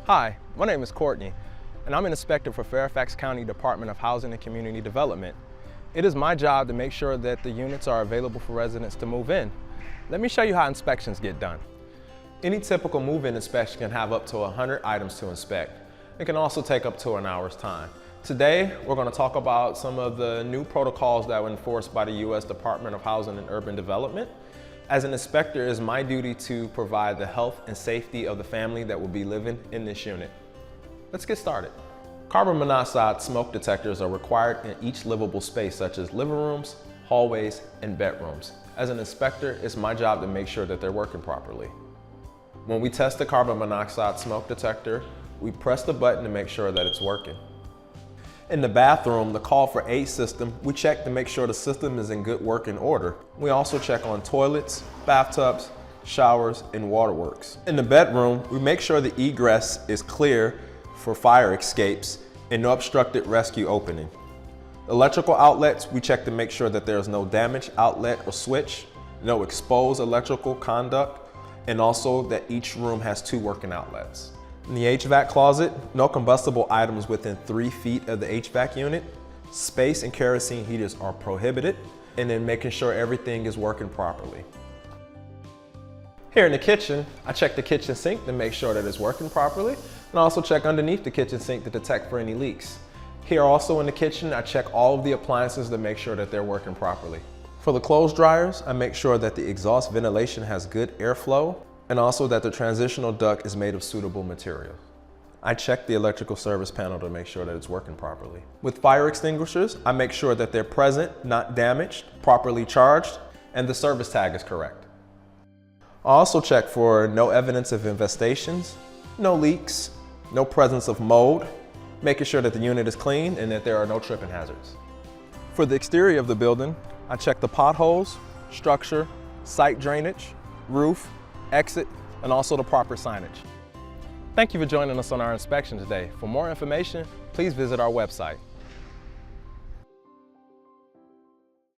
Hi, my name is Courtney, and I'm an inspector for Fairfax County Department of Housing and Community Development. It is my job to make sure that the units are available for residents to move in. Let me show you how inspections get done. Any typical move-in inspection can have up to 100 items to inspect. It can also take up to an hour's time. Today, we're going to talk about some of the new protocols that were enforced by the U.S. Department of Housing and Urban Development. As an inspector, it is my duty to provide the health and safety of the family that will be living in this unit. Let's get started. Carbon monoxide smoke detectors are required in each livable space, such as living rooms, hallways, and bedrooms. As an inspector, it's my job to make sure that they're working properly. When we test the carbon monoxide smoke detector, we press the button to make sure that it's working. In the bathroom, the call for aid system, we check to make sure the system is in good working order. We also check on toilets, bathtubs, showers, and waterworks. In the bedroom, we make sure the egress is clear for fire escapes and no obstructed rescue opening. Electrical outlets, we check to make sure that there is no damaged outlet or switch, no exposed electrical conduct, and also that each room has 2 working outlets. In the HVAC closet, no combustible items within 3 feet of the HVAC unit. Space and kerosene heaters are prohibited, and then making sure everything is working properly. Here in the kitchen, I check the kitchen sink to make sure that it's working properly, and also check underneath the kitchen sink to detect for any leaks. Here also in the kitchen, I check all of the appliances to make sure that they're working properly. For the clothes dryers, I make sure that the exhaust ventilation has good airflow, and also that the transitional duct is made of suitable material. I check the electrical service panel to make sure that it's working properly. With fire extinguishers, I make sure that they're present, not damaged, properly charged, and the service tag is correct. I also check for no evidence of infestations, no leaks, no presence of mold, making sure that the unit is clean and that there are no tripping hazards. For the exterior of the building, I check the potholes, structure, site drainage, roof, exit, and also the proper signage. Thank you for joining us on our inspection today. For more information, please visit our website.